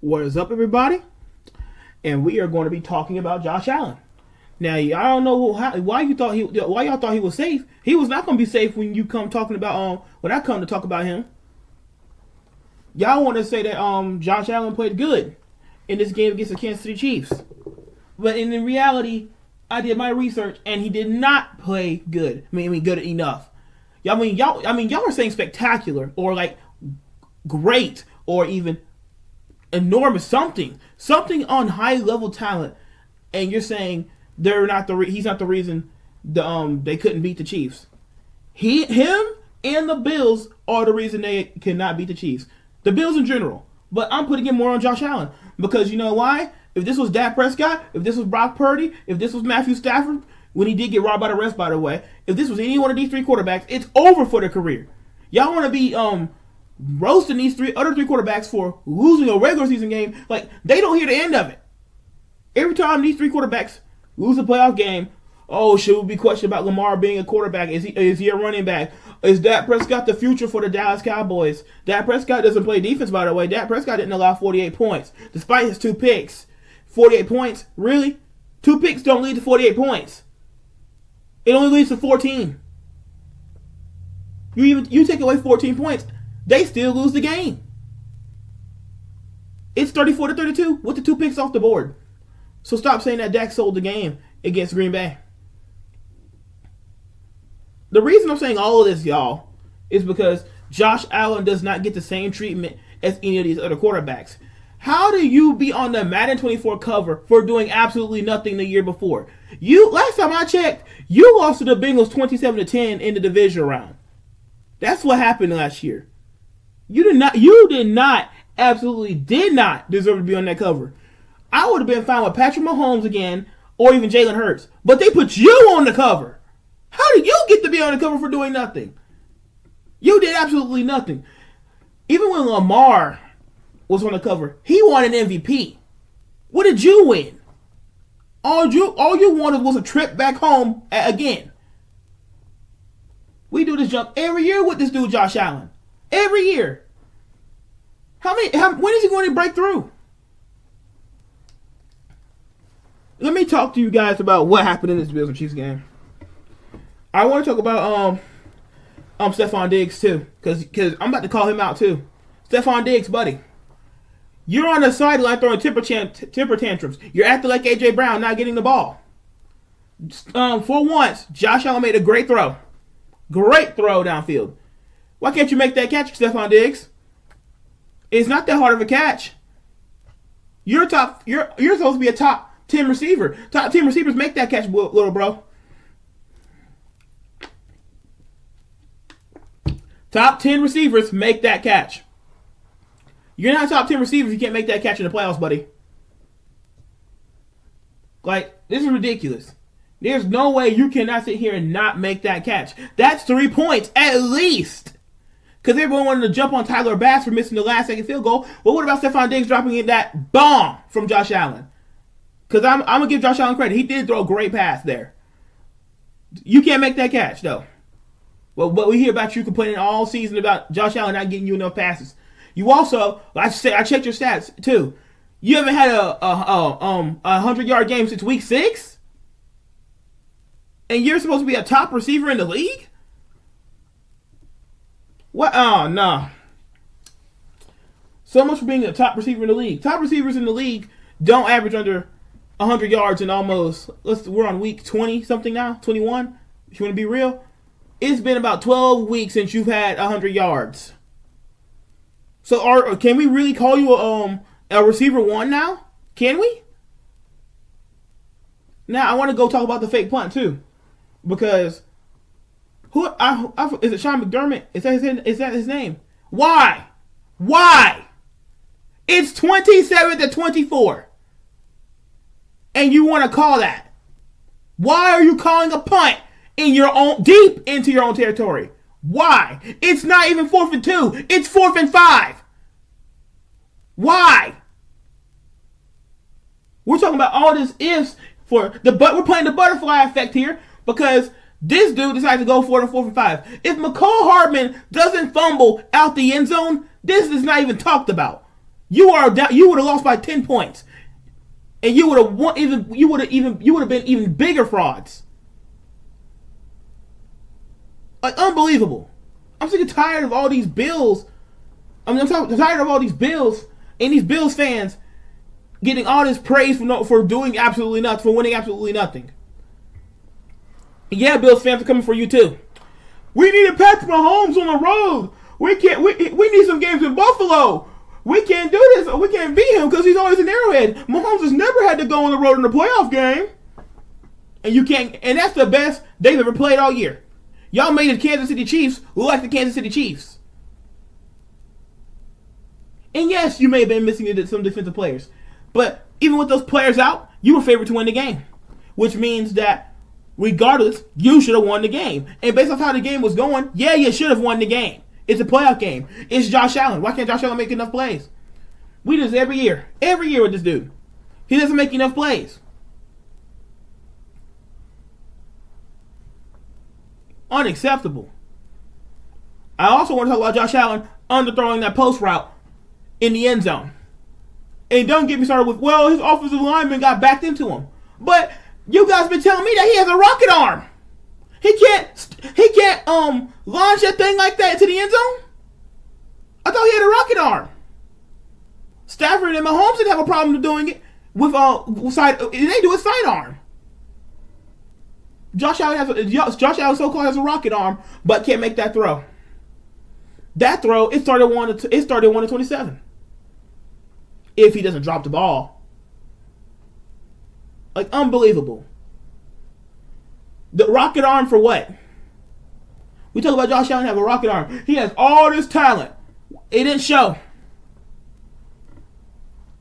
What is up, everybody? And we are going to be talking about Josh Allen. Now, I don't know why y'all thought he was safe. He was not going to be safe when you come talking about when I come to talk about him. Y'all want to say that Josh Allen played good in this game against the Kansas City Chiefs, but in reality, I did my research and he did not play good. I mean, good enough. Y'all are saying spectacular or like great or even enormous something on high level talent, and you're saying he's not the reason they couldn't beat the Chiefs. Him and the Bills are the reason they cannot beat the Chiefs. The Bills in general, but I'm putting it more on Josh Allen because you know why? If this was Dak Prescott, if this was Brock Purdy, if this was Matthew Stafford, when he did get robbed by the refs, by the way, if this was any one of these three quarterbacks, it's over for their career. Y'all want to be roasting these other three quarterbacks for losing a regular season game, like they don't hear the end of it. Every time these three quarterbacks lose a playoff game, should we be questioned about Lamar being a quarterback? Is he a running back? Is Dak Prescott the future for the Dallas Cowboys? Dak Prescott doesn't play defense, by the way. Dak Prescott didn't allow 48 points, despite his 2 picks. 48 points? Really? 2 picks don't lead to 48 points. It only leads to 14. You take away 14 points, they still lose the game. It's 34-32 with the 2 picks off the board. So stop saying that Dak sold the game against Green Bay. The reason I'm saying all of this, y'all, is because Josh Allen does not get the same treatment as any of these other quarterbacks. How do you be on the Madden 24 cover for doing absolutely nothing the year before? Last time I checked, you lost to the Bengals 27-10 in the division round. That's what happened last year. Absolutely did not deserve to be on that cover. I would have been fine with Patrick Mahomes again, or even Jalen Hurts. But they put you on the cover. How do you get to be on the cover for doing nothing? You did absolutely nothing. Even when Lamar was on the cover, he won an MVP. What did you win? All you wanted was a trip back home again. We do this jump every year with this dude, Josh Allen. Every year. When is he going to break through? Let me talk to you guys about what happened in this Bills and Chiefs game. I want to talk about Stephon Diggs too, because I'm about to call him out too. Stephon Diggs, buddy, you're on the sideline throwing temper tantrums. You're acting like AJ Brown, not getting the ball. For once, Josh Allen made a great throw downfield. Why can't you make that catch, Stephon Diggs? It's not that hard of a catch. You're supposed to be a top 10 receiver. Top 10 receivers make that catch, little bro. Top 10 receivers make that catch. You're not top 10 receivers, you can't make that catch in the playoffs, buddy. Like, this is ridiculous. There's no way you cannot sit here and not make that catch. That's 3 points, at least. Because everyone wanted to jump on Tyler Bass for missing the last second field goal. Well, what about Stephon Diggs dropping in that bomb from Josh Allen? Because I'm going to give Josh Allen credit. He did throw a great pass there. You can't make that catch, though. Well, but we hear about you complaining all season about Josh Allen not getting you enough passes. You also, I checked your stats, too. You haven't had a 100-yard game since week 6? And you're supposed to be a top receiver in the league? What? Oh, no. So much for being a top receiver in the league. Top receivers in the league don't average under 100 yards in almost, we're on week 20-something now, 21, if you want to be real. It's been about 12 weeks since you've had 100 yards. So can we really call you a receiver one now? Can we? Now, I want to go talk about the fake punt, too. Because is it Sean McDermott? Is that his name? Why? It's 27-24. And you want to call that? Why are you calling a punt deep into your own territory? Why? It's not even 4th and 2. It's 4th and 5. Why? We're talking about all this ifs we're playing the butterfly effect here because this dude decided to go for it on 4th and 5. If McCall Hardman doesn't fumble out the end zone, this is not even talked about. You would have lost by 10 points. And you would have been even bigger frauds. Like, unbelievable. I'm sick and tired of all these Bills. I'm tired of all these Bills and these Bills fans getting all this praise for doing absolutely nothing, for winning absolutely nothing. Yeah, Bills fans are coming for you too. We need to Patrick Mahomes on the road. We need some games in Buffalo. We can't do this. We can't beat him because he's always in Arrowhead. Mahomes has never had to go on the road in a playoff game. And you can't. And that's the best they've ever played all year. Y'all made the Kansas City Chiefs look like the Kansas City Chiefs. And yes, you may have been missing some defensive players. But even with those players out, you were favored to win the game. Which means that regardless, you should have won the game. And based off how the game was going, yeah, you should have won the game. It's a playoff game. It's Josh Allen. Why can't Josh Allen make enough plays? We do this every year. Every year with this dude. He doesn't make enough plays. Unacceptable. I also want to talk about Josh Allen underthrowing that post route in the end zone. And don't get me started with, well, his offensive lineman got backed into him. But you guys been telling me that he has a rocket arm. He can't launch that thing like that into the end zone? I thought he had a rocket arm. Stafford and Mahomes didn't have a problem doing it with side. They do a sidearm. Josh Allen so-called has a rocket arm, but can't make that throw. That throw, it started 1-27. If he doesn't drop the ball. Like, unbelievable. The rocket arm for what? We talk about Josh Allen have a rocket arm. He has all this talent. It didn't show.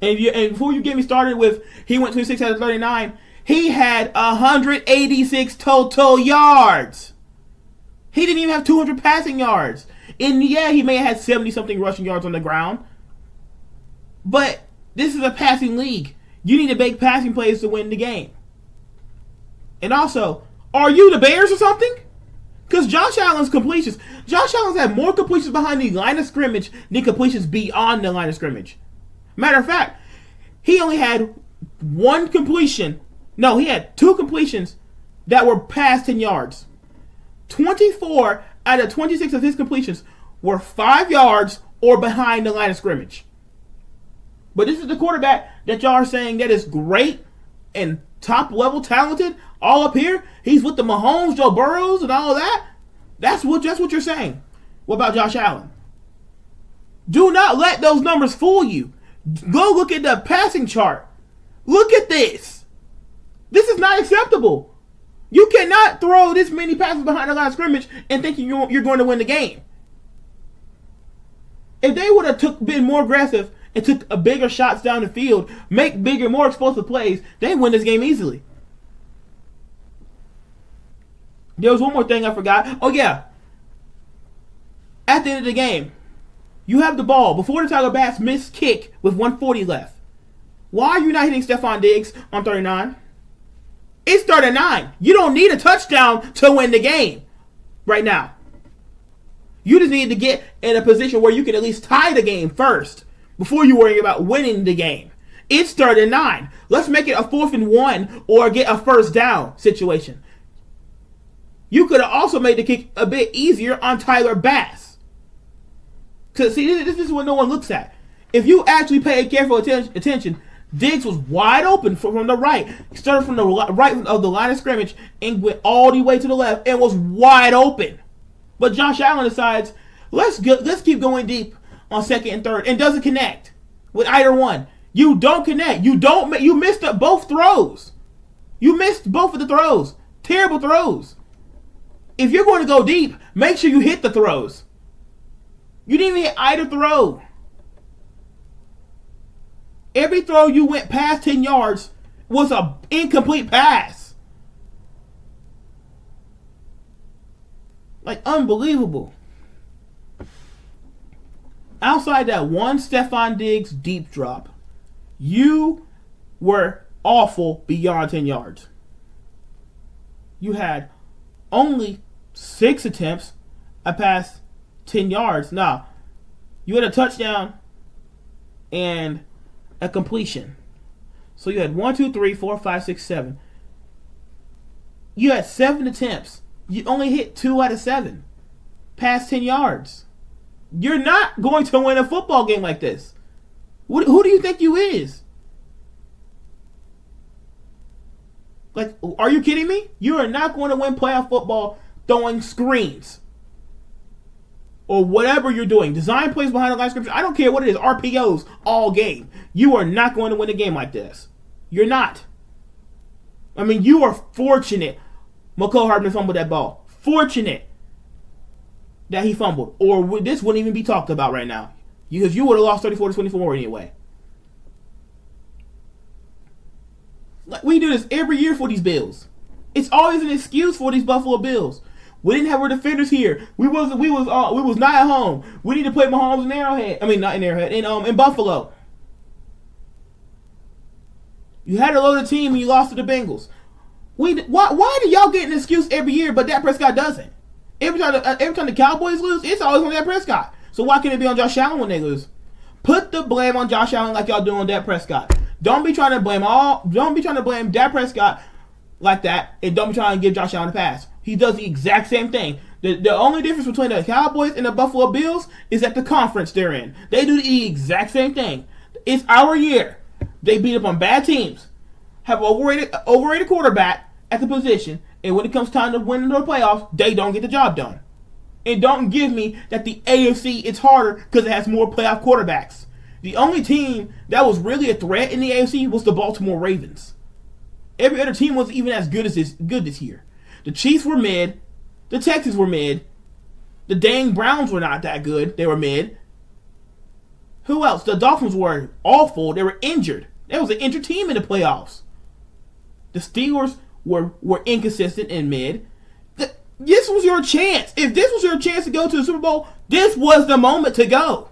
And before you get me started with he went 26 out of 39, he had 186 total yards. He didn't even have 200 passing yards. And yeah, he may have had 70-something rushing yards on the ground. But this is a passing league. You need to make passing plays to win the game. And also, are you the Bears or something? Because Josh Allen's had more completions behind the line of scrimmage than completions beyond the line of scrimmage. Matter of fact, he only had one completion. No, he had two completions that were past 10 yards. 24 out of 26 of his completions were 5 yards or behind the line of scrimmage. But this is the quarterback that y'all are saying that is great and top level talented all up here. He's with the Mahomes, Joe Burrows, and all of that. That's what you're saying. What about Josh Allen? Do not let those numbers fool you. Go look at the passing chart. Look at this. This is not acceptable. You cannot throw this many passes behind the line of scrimmage and thinking you're going to win the game. If they would have been more aggressive and took a bigger shots down the field, make bigger, more explosive plays, they win this game easily. There was one more thing I forgot. Oh, yeah. At the end of the game, you have the ball before the Tiger Bats missed kick with 1:40 left. Why are you not hitting Stephon Diggs on 39? It's 39. You don't need a touchdown to win the game right now. You just need to get in a position where you can at least tie the game first before you worry about winning the game. It's 39. Let's make it a 4th and 1 or get a first down situation. You could have also made the kick a bit easier on Tyler Bass. Because, see, this is what no one looks at. If you actually pay careful attention, Diggs was wide open from the right. He started from the right of the line of scrimmage and went all the way to the left and was wide open. But Josh Allen decides, let's keep going deep on 2nd and 3rd and doesn't connect with either one. You don't connect. You missed both throws. You missed both of the throws. Terrible throws. If you're going to go deep, make sure you hit the throws. You didn't even hit either throw. Every throw you went past 10 yards was an incomplete pass. Like, unbelievable. Outside that one Stephon Diggs deep drop, you were awful beyond 10 yards. You had only 6 attempts at past 10 yards. Now, you had a touchdown and a completion. So you had 1, 2, 3, 4, 5, 6, 7. You had 7 attempts. You only hit 2 out of 7. Past 10 yards. You're not going to win a football game like this. Who do you think you is? Like, are you kidding me? You are not going to win playoff football throwing screens. Or whatever you're doing. Design plays behind the line of scripture. I don't care what it is. RPOs all game. You are not going to win a game like this. You're not. I mean, you are fortunate McCall Hardman fumbled that ball. Fortunate that he fumbled. Or this wouldn't even be talked about right now. Because you would have lost 34-24 anyway. Like, we do this every year for these Bills. It's always an excuse for these Buffalo Bills. We didn't have our defenders here. We was not at home. We need to play Mahomes in Arrowhead. I mean, not in Arrowhead. In Buffalo. You had a loaded team and you lost to the Bengals. Why do y'all get an excuse every year, but Dak Prescott doesn't? Every time the Cowboys lose, it's always on Dak Prescott. So why can't it be on Josh Allen when they lose? Put the blame on Josh Allen like y'all do on Dak Prescott. Don't be trying to blame Dak Prescott like that, and don't be trying to give Josh Allen a pass. He does the exact same thing. The only difference between the Cowboys and the Buffalo Bills is at the conference they're in. They do the exact same thing. It's our year. They beat up on bad teams, have an overrated quarterback at the position, and when it comes time to win in the playoffs, they don't get the job done. And don't give me that the AFC it's harder because it has more playoff quarterbacks. The only team that was really a threat in the AFC was the Baltimore Ravens. Every other team wasn't even as good this year. The Chiefs were mid. The Texans were mid. The dang Browns were not that good. They were mid. Who else? The Dolphins were awful. They were injured. There was an injured team in the playoffs. The Steelers were inconsistent and mid. This was your chance. If this was your chance to go to the Super Bowl, this was the moment to go.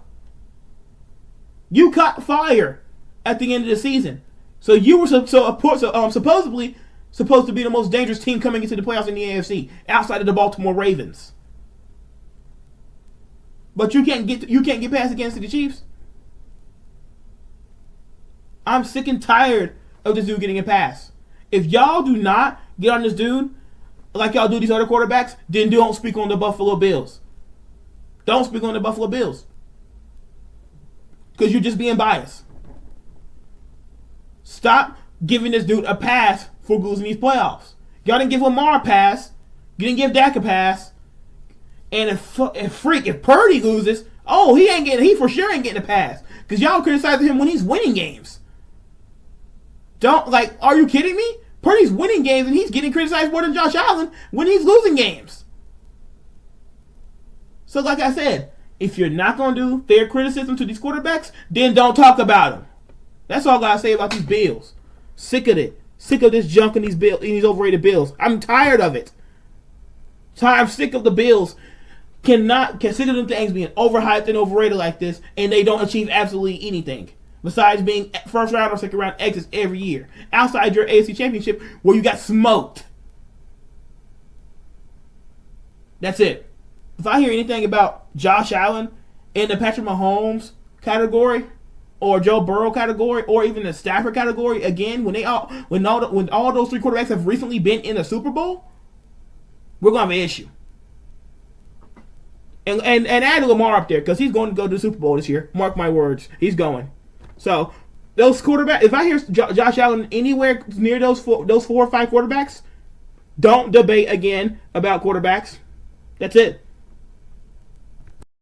You caught fire at the end of the season. So you were supposedly supposed to be the most dangerous team coming into the playoffs in the AFC, outside of the Baltimore Ravens. But you can't get past against the Chiefs. I'm sick and tired of this dude getting a pass. If y'all do not get on this dude like y'all do these other quarterbacks, then don't speak on the Buffalo Bills. Don't speak on the Buffalo Bills. Because you're just being biased. Stop giving this dude a pass for losing these playoffs. Y'all didn't give Lamar a pass. You didn't give Dak a pass. And if Purdy loses, he for sure ain't getting a pass. Because y'all criticizing him when he's winning games. Are you kidding me? Purdy's winning games and he's getting criticized more than Josh Allen when he's losing games. So like I said, if you're not going to do fair criticism to these quarterbacks, then don't talk about them. That's all I gotta say about these Bills. Sick of it. Sick of this junk in these overrated Bills. I'm tired of it. I'm sick of the Bills. Sick of them things being overhyped and overrated like this, and they don't achieve absolutely anything besides being first round or second round exits every year. Outside your AFC Championship, where you got smoked. That's it. If I hear anything about Josh Allen in the Patrick Mahomes category, or Joe Burrow category, or even the Stafford category again, when all those three quarterbacks have recently been in a Super Bowl, we're gonna have an issue. And add Lamar up there because he's going to go to the Super Bowl this year. Mark my words, he's going. So those quarterbacks, if I hear Josh Allen anywhere near those 4 or 5 quarterbacks, don't debate again about quarterbacks. That's it.